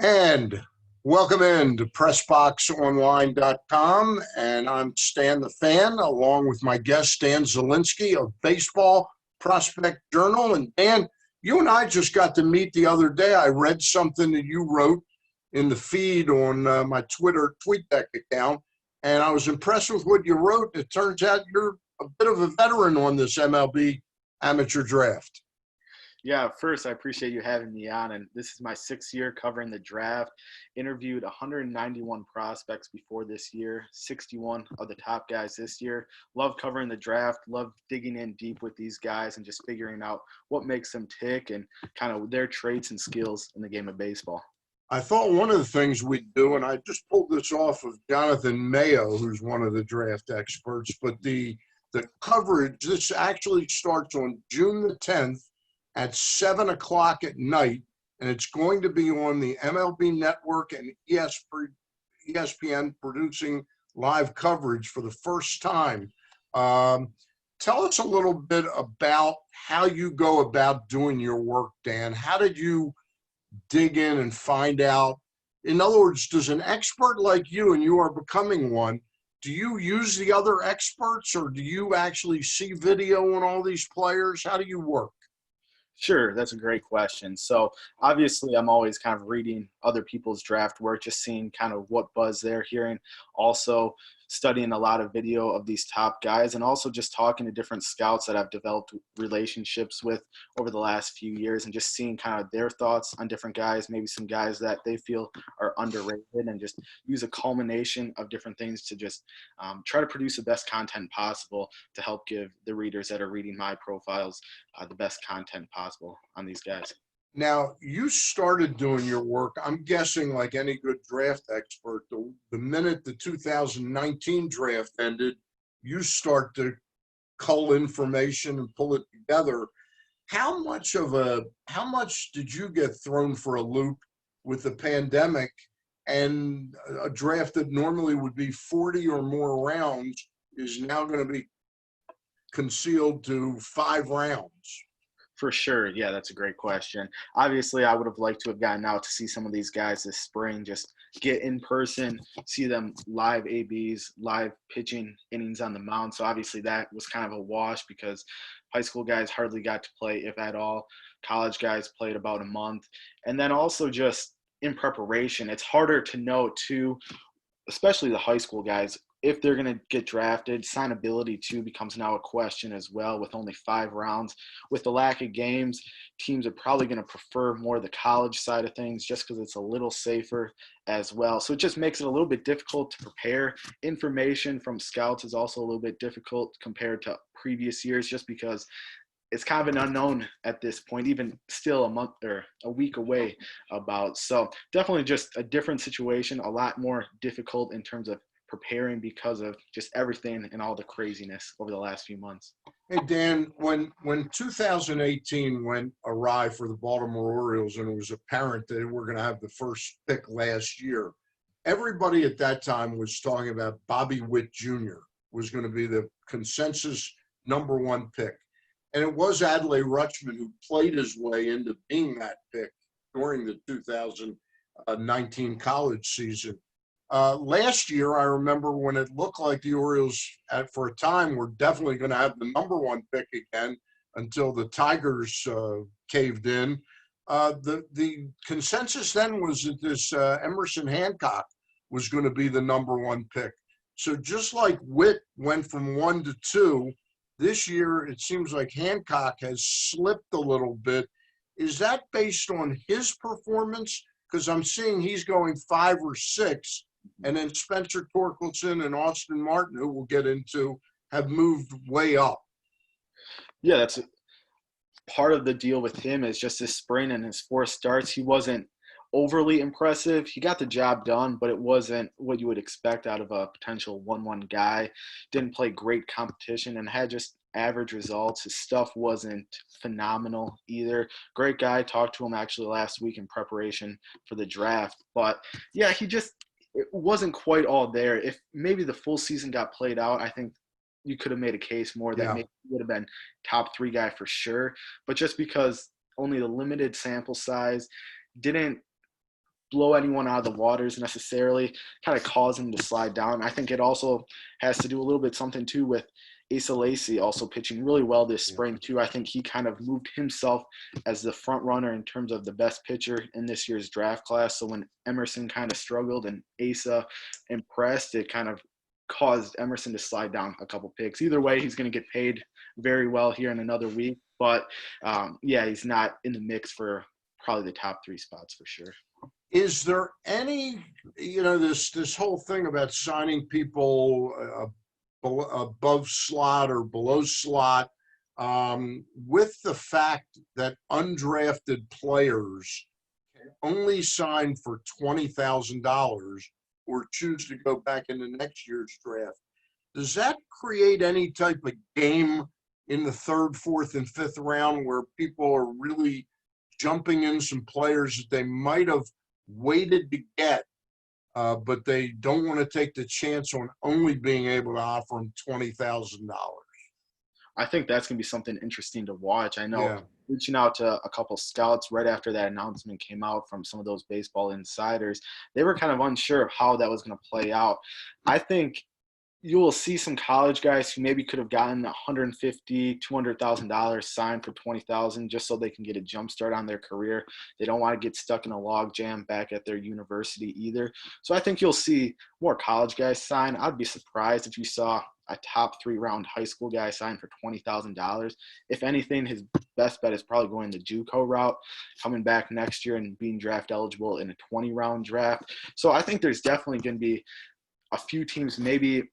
And welcome in to PressBoxOnline.com. And I'm Stan the Fan, along with my guest, Dan Zielinski of Baseball Prospect Journal. And Dan, you and I just got to meet the other day. I read something that you wrote in the feed on my Twitter TweetDeck account, and I was impressed with what you wrote. It turns out you're a bit of a veteran on this MLB amateur draft. Yeah, first, I appreciate you having me on. And this is my sixth year covering the draft. Interviewed 191 prospects before this year, 61 of the top guys this year. Love covering the draft, love digging in deep with these guys and just figuring out what makes them tick and kind of their traits and skills in the game of baseball. I thought one of the things we'd do, and I just pulled this off of Jonathan Mayo, who's one of the draft experts, but the coverage, this actually starts on June the 10th at 7 o'clock at night, and it's going to be on the MLB Network and ESPN producing live coverage for the first time. Tell us a little bit about how you go about doing your work, Dan. How did you dig in and find out? In other words, does an expert like you, and you are becoming one, do you use the other experts, or do you actually see video on all these players? How do you work? Sure, that's a great question. So obviously I'm always kind of reading other people's draft work, just seeing kind of what buzz they're hearing, also studying a lot of video of these top guys, and also just talking to different scouts that I've developed relationships with over the last few years and just seeing kind of their thoughts on different guys, maybe some guys that they feel are underrated, and just use a culmination of different things to just try to produce the best content possible to help give the readers that are reading my profiles the best content possible on these guys. Now, you started doing your work, I'm guessing, like any good draft expert, the minute the 2019 draft ended, you start to cull information and pull it together. How much did you get thrown for a loop with the pandemic and a draft that normally would be 40 or more rounds is now going to be concealed to 5 rounds? For sure. Yeah, that's a great question. Obviously, I would have liked to have gotten out to see some of these guys this spring, just get in person, see them live ABs, live pitching innings on the mound. So obviously that was kind of a wash because high school guys hardly got to play, if at all. College guys played about a month. And then also just in preparation, it's harder to know too, especially the high school guys, if they're going to get drafted. Signability too becomes now a question as well with only 5 rounds. With the lack of games, teams are probably going to prefer more the college side of things just because it's a little safer as well. So it just makes it a little bit difficult to prepare. Information from scouts is also a little bit difficult compared to previous years just because it's kind of an unknown at this point, even still a month or a week away about. So definitely just a different situation, a lot more difficult in terms of preparing because of just everything and all the craziness over the last few months. Hey, Dan, when 2018 went awry for the Baltimore Orioles and it was apparent that they were going to have the first pick last year, everybody at that time was talking about Bobby Witt Jr. was going to be the consensus #1 pick. And it was Adley Rutschman who played his way into being that pick during the 2019 college season. Last year, I remember when it looked like the Orioles, for a time, were definitely going to have the #1 pick again until the Tigers caved in. The consensus then was that this Emerson Hancock was going to be the #1 pick. So just like Witt went from 1 to 2, this year it seems like Hancock has slipped a little bit. Is that based on his performance? Because I'm seeing he's going 5 or 6. And then Spencer Torkelson and Austin Martin, who we'll get into, have moved way up. Yeah, that's part of the deal with him is just his spring and his 4 starts. He wasn't overly impressive. He got the job done, but it wasn't what you would expect out of a potential 1-1 guy. Didn't play great competition and had just average results. His stuff wasn't phenomenal either. Great guy. Talked to him actually last week in preparation for the draft. But yeah, it wasn't quite all there. If maybe the full season got played out, I think you could have made a case more that maybe he would have been top 3 guy for sure. But just because only the limited sample size didn't blow anyone out of the waters necessarily, kind of cause him to slide down. I think it also has to do a little bit something too with Asa Lacy also pitching really well this spring too. I think he kind of moved himself as the front runner in terms of the best pitcher in this year's draft class. So when Emerson kind of struggled and Asa impressed, it kind of caused Emerson to slide down a couple picks. Either way, he's going to get paid very well here in another week. But yeah, he's not in the mix for probably the top 3 spots for sure. Is there any, this whole thing about signing people above slot or below slot, with the fact that undrafted players can only sign for $20,000 or choose to go back into next year's draft, does that create any type of game in the 3rd, 4th, and 5th round where people are really jumping in some players that they might have waited to get, but they don't want to take the chance on only being able to offer them $20,000? I think that's going to be something interesting to watch. I know Yeah. Reaching out to a couple scouts right after that announcement came out from some of those baseball insiders, they were kind of unsure of how that was going to play out. I think you will see some college guys who maybe could have gotten $150,000, $200,000 signed for $20,000 just so they can get a jump start on their career. They don't want to get stuck in a log jam back at their university either. So I think you'll see more college guys sign. I'd be surprised if you saw a top 3 round high school guy sign for $20,000. If anything, his best bet is probably going the JUCO route, coming back next year and being draft eligible in a 20-round draft. So I think there's definitely going to be a few teams maybe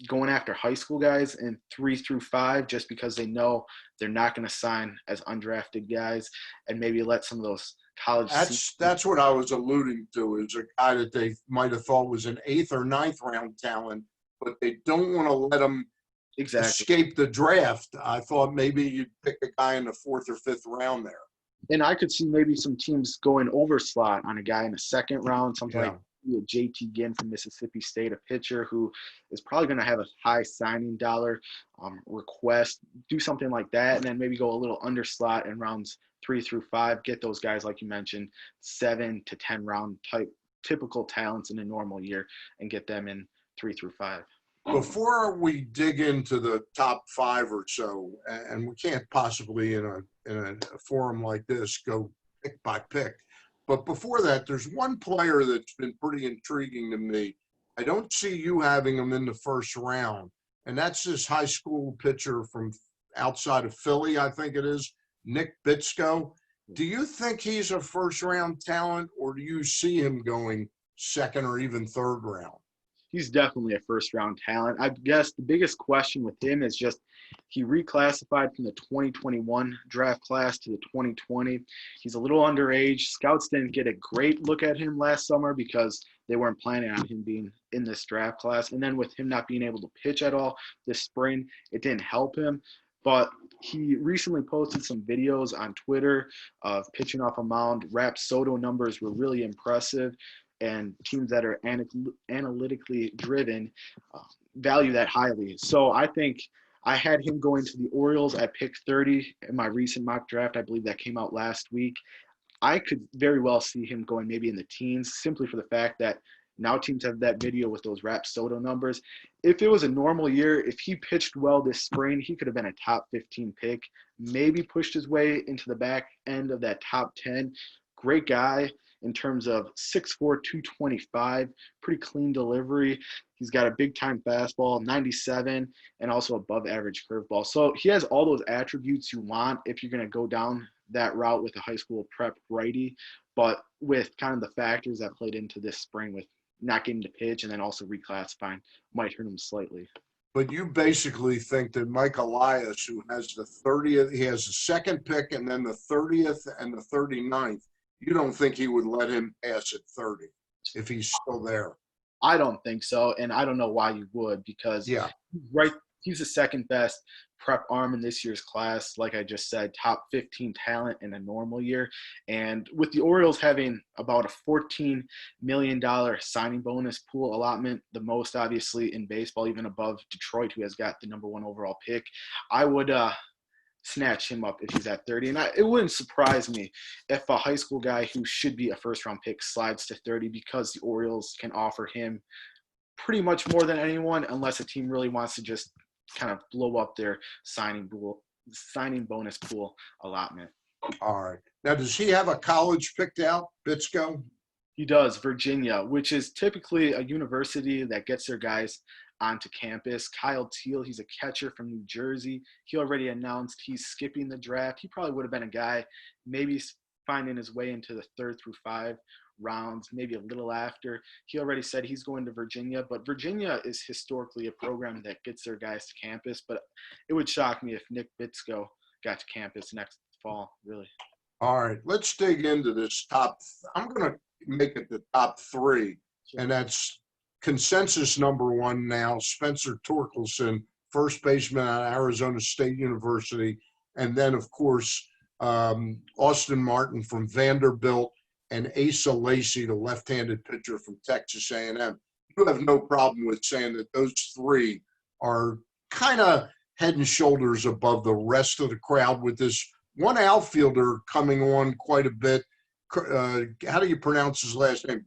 going after high school guys in 3 through 5 just because they know they're not going to sign as undrafted guys, and maybe let some of those college. That's what I was alluding to, is a guy that they might have thought was an 8th or 9th round talent, but they don't want to let him escape the draft. I thought maybe you'd pick a guy in the 4th or 5th round there. And I could see maybe some teams going over slot on a guy in the 2nd round, something like JT Ginn from Mississippi State, a pitcher who is probably going to have a high signing dollar request. Do something like that, and then maybe go a little under slot in rounds 3 through 5. Get those guys, like you mentioned, 7 to 10 round type typical talents in a normal year, and get them in 3 through 5. Before we dig into the top 5 or so, and we can't possibly in a forum like this go pick by pick, but before that, there's one player that's been pretty intriguing to me. I don't see you having him in the 1st round, and that's this high school pitcher from outside of Philly, I think it is, Nick Bitsko. Do you think he's a 1st round talent, or do you see him going 2nd or even 3rd round? He's definitely a 1st round talent. I guess the biggest question with him is just he reclassified from the 2021 draft class to the 2020. He's a little underage. Scouts didn't get a great look at him last summer because they weren't planning on him being in this draft class. And then with him not being able to pitch at all this spring, it didn't help him. But he recently posted some videos on Twitter of pitching off a mound. Rapsodo numbers were really impressive, and teams that are analytically driven value that highly. So I think I had him going to the Orioles at pick 30 in my recent mock draft. I believe that came out last week. I could very well see him going maybe in the teens, simply for the fact that now teams have that video with those Rapsodo numbers. If it was a normal year, if he pitched well this spring, he could have been a top 15 pick, maybe pushed his way into the back end of that top 10. Great guy in terms of 6'4", 225, pretty clean delivery. He's got a big-time fastball, 97, and also above average curveball. So he has all those attributes you want if you're going to go down that route with a high school prep righty, but with kind of the factors that played into this spring with not getting to pitch and then also reclassifying might hurt him slightly. But you basically think that Mike Elias, who has the 30th, he has the 2nd pick and then the 30th and the 39th, you don't think he would let him pass at 30 if he's still there? I don't think so, and I don't know why you would, because he's the 2nd best prep arm in this year's class. Like I just said, top 15 talent in a normal year. And with the Orioles having about a $14 million signing bonus pool allotment, the most obviously in baseball, even above Detroit, who has got the #1 overall pick, I would snatch him up if he's at 30. And it wouldn't surprise me if a high school guy who should be a first-round pick slides to 30 because the Orioles can offer him pretty much more than anyone, unless a team really wants to just kind of blow up their signing bonus pool allotment. All right. Now, does he have a college picked out, Bitsko? He does, Virginia, which is typically a university that gets their guys onto campus. Kyle Teal, he's a catcher from New Jersey. He already announced he's skipping the draft. He probably would have been a guy maybe finding his way into the 3rd through 5 rounds, maybe a little after. He already said he's going to Virginia, but Virginia is historically a program that gets their guys to campus. But it would shock me if Nick Bitsko got to campus next fall, really. All right. Let's dig into this I'm going to make it the top 3, and that's consensus number 1 now, Spencer Torkelson, first baseman at Arizona State University, and then, of course, Austin Martin from Vanderbilt, and Asa Lacy, the left-handed pitcher from Texas A&M. You have no problem with saying that those 3 are kind of head and shoulders above the rest of the crowd, with this one outfielder coming on quite a bit. How do you pronounce his last name?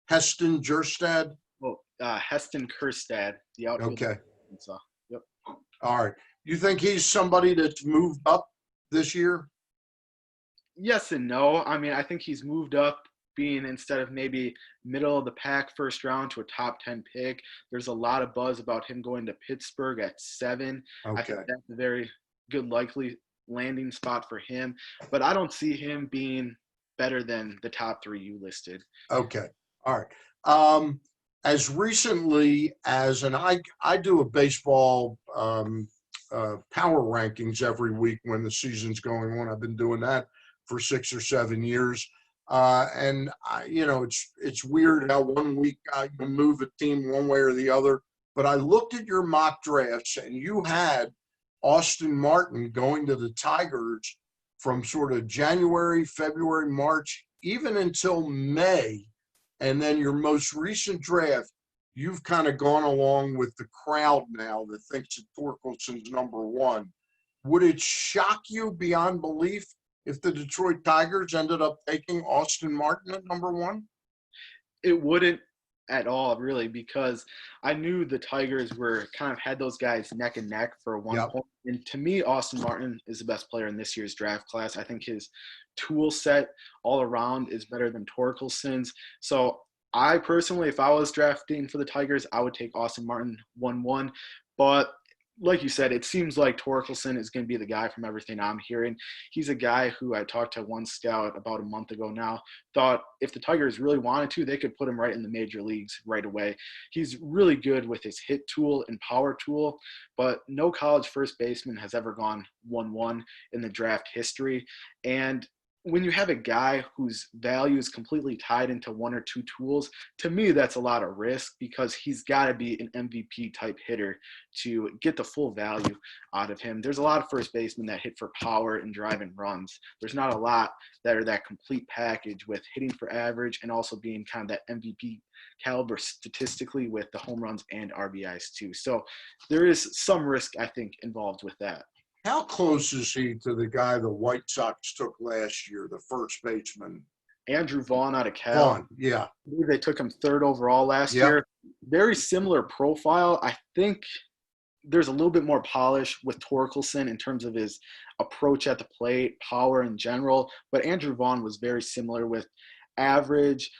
Heston Jerstad? Well, Heston Kjerstad, the outfielder. Okay. So, yep. All right. You think he's somebody that's moved up this year? Yes and no. I mean, I think he's moved up, being instead of maybe middle of the pack first round to a top 10 pick. There's a lot of buzz about him going to Pittsburgh at 7. Okay. I think that's a very good likely landing spot for him. But I don't see him being better than the top 3 you listed. Okay. All right. As recently as, and I do a baseball power rankings every week when the season's going on. I've been doing that for 6 or 7 years. And it's weird how one week you move a team one way or the other. But I looked at your mock drafts, and you had Austin Martin going to the Tigers from sort of January, February, March, even until May. And then your most recent draft, you've kind of gone along with the crowd now that thinks that Torkelson's number 1. Would it shock you beyond belief if the Detroit Tigers ended up taking Austin Martin at number 1? It wouldn't at all, really, because I knew the Tigers were kind of had those guys neck and neck for one point. And to me, Austin Martin is the best player in this year's draft class. I think his tool set all around is better than Torkelson's. So I personally, if I was drafting for the Tigers, I would take Austin Martin 1-1. But like you said, it seems like Torkelson is going to be the guy from everything I'm hearing. He's a guy who I talked to one scout about a month ago now, thought if the Tigers really wanted to, they could put him right in the major leagues right away. He's really good with his hit tool and power tool, but no college first baseman has ever gone 1-1 in the draft history. And when you have a guy whose value is completely tied into 1 or 2 tools, to me, that's a lot of risk because he's got to be an MVP type hitter to get the full value out of him. There's a lot of first basemen that hit for power and driving runs. There's not a lot that are that complete package with hitting for average and also being kind of that MVP caliber statistically with the home runs and RBIs too. So there is some risk, I think, involved with that. How close is he to the guy the White Sox took last year, the first baseman? Andrew Vaughn out of Cal. Vaughn, yeah. I believe they took him 3rd overall last year. Very similar profile. I think there's a little bit more polish with Torkelson in terms of his approach at the plate, power in general. But Andrew Vaughn was very similar with average,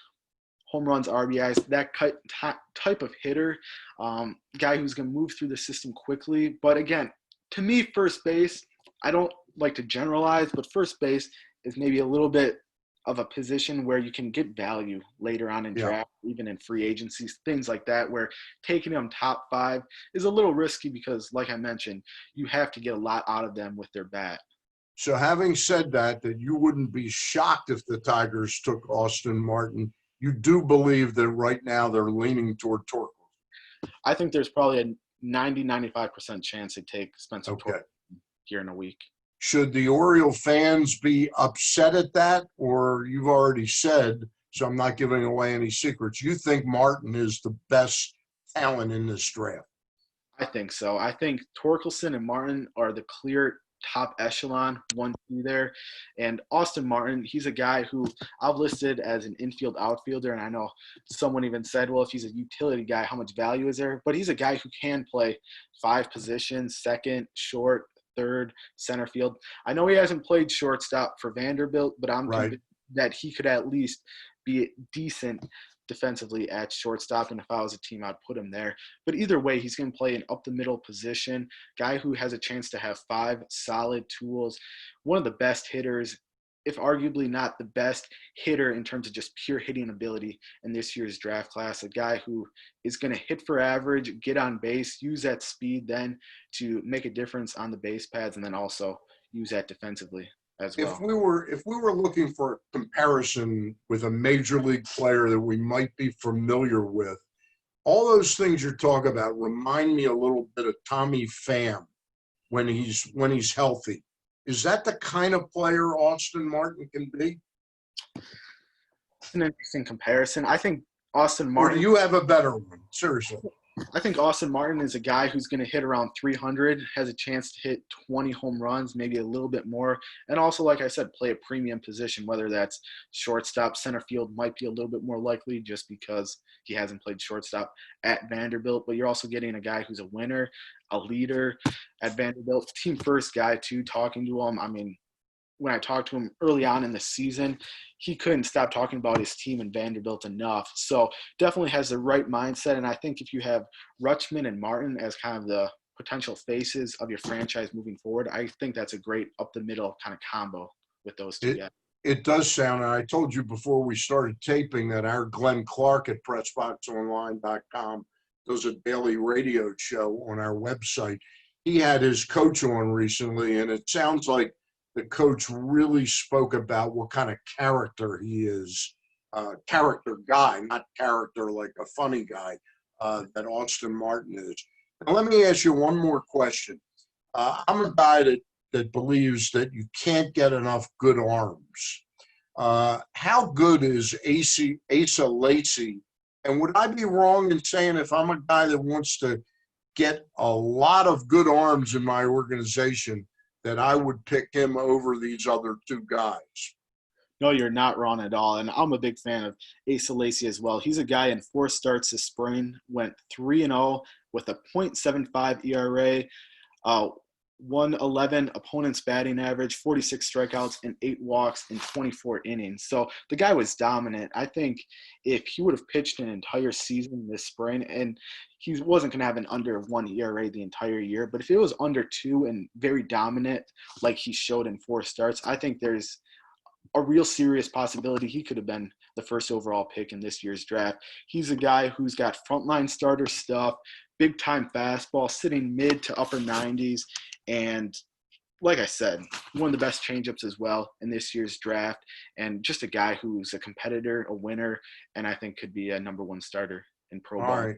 home runs, RBIs, that type of hitter, guy who's going to move through the system quickly. But again, to me, first base, I don't like to generalize, but first base is maybe a little bit of a position where you can get value later on in draft, even in free agencies, things like that, where taking them top 5 is a little risky because, like I mentioned, you have to get a lot out of them with their bat. So having said that you wouldn't be shocked if the Tigers took Austin Martin. You do believe that right now they're leaning toward Torkelson? I think there's probably a 90-95% chance they take Spencer Torkelson here in a week. Should the Oriole fans be upset at that? Or you've already said, so I'm not giving away any secrets, you think Martin is the best talent in this draft? I think so. I think Torkelson and Martin are the clear top echelon 1-2 there. And Austin Martin, he's a guy who I've listed as an infield outfielder, and I know someone even said, well, if he's a utility guy, how much value is there? But he's a guy who can play 5 positions: second, short, third, center field. I know he hasn't played shortstop for Vanderbilt, but I'm Right. convinced that he could at least be decent defensively at shortstop, and if I was a team, I'd put him there. But either way, he's going to play an up-the-middle position, guy who has a chance to have 5 solid tools, one of the best hitters, if arguably not the best hitter in terms of just pure hitting ability in this year's draft class, a guy who is going to hit for average, get on base, use that speed then to make a difference on the base pads, and then also use that defensively as well. If we were looking for a comparison with a major league player that we might be familiar with, all those things you're talking about remind me a little bit of Tommy Pham when he's healthy. Is that the kind of player Austin Martin can be? It's an interesting comparison. I think Austin Or Martin. do you have a better one? Seriously. I think Austin Martin is a guy who's going to hit around 300, has a chance to hit 20 home runs, maybe a little bit more, and also, like I said, play a premium position, whether that's shortstop, center field might be a little bit more likely just because he hasn't played shortstop at Vanderbilt, but you're also getting a guy who's a winner, a leader at Vanderbilt, team first guy too, talking to him. I mean, when I talked to him early on in the season, he couldn't stop talking about his team and Vanderbilt enough. So definitely has the right mindset. And I think if you have Rutschman and Martin as kind of the potential faces of your franchise moving forward, I think that's a great up-the-middle kind of combo with those two guys. It does sound, and I told you before we started taping that our Glenn Clark at PressBoxOnline.com does a daily radio show on our website. He had his coach on recently, and it sounds like the coach really spoke about what kind of character he is, character guy, not character like a funny guy, that Austin Martin is. Now, let me ask you one more question. I'm a guy that believes that you can't get enough good arms. How good is Asa Lacy? And would I be wrong in saying if I'm a guy that wants to get a lot of good arms in my organization, that I would pick him over these other 2 guys? No, you're not wrong at all. And I'm a big fan of Asa Lacy as well. He's a guy in 4 starts this spring, went 3-0 with a .75 ERA, 111 opponent's batting average, 46 strikeouts, and 8 walks in 24 innings. So the guy was dominant. I think if he would have pitched an entire season this spring, and he wasn't going to have an under 1 ERA the entire year, but if it was under 2 and very dominant like he showed in 4 starts, I think there's a real serious possibility he could have been the first overall pick in this year's draft. He's a guy who's got frontline starter stuff, big-time fastball, sitting mid to upper 90s, and like I said, one of the best changeups as well in this year's draft, and just a guy who's a competitor, a winner, and I think could be a number 1 starter in pro ball. All right.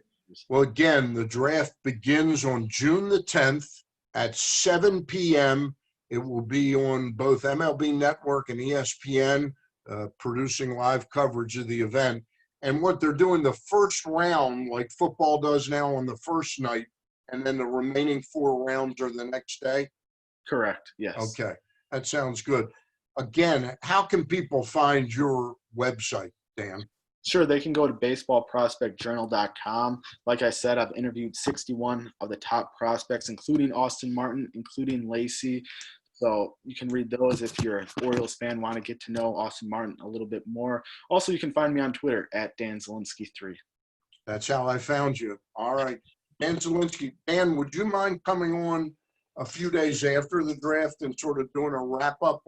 Well, again, the draft begins on June the 10th at 7 p.m. It will be on both MLB Network and ESPN, producing live coverage of the event. And what they're doing, the first round, like football does now on the first night, and then the remaining 4 rounds are the next day? Correct, yes. Okay, that sounds good. Again, how can people find your website, Dan? Sure, they can go to baseballprospectjournal.com. Like I said, I've interviewed 61 of the top prospects, including Austin Martin, including Lacy. So you can read those if you're an Orioles fan, want to get to know Austin Martin a little bit more. Also, you can find me on Twitter at Dan Zielinski III. That's how I found you. All right. Dan Zielinski. Dan, would you mind coming on a few days after the draft and sort of doing a wrap-up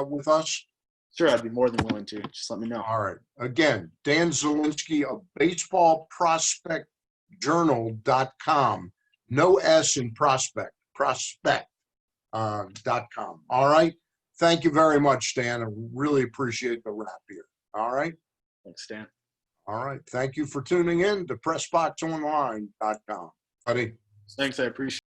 with us? Sure, I'd be more than willing to. Just let me know. All right. Again, Dan Zielinski of baseballprospectjournal.com. No S in prospect.com. All right. Thank you very much, Dan. I really appreciate the wrap here. All right. Thanks, Dan. All right. Thank you for tuning in to PressBoxOnline.com. Buddy. Thanks, I appreciate it.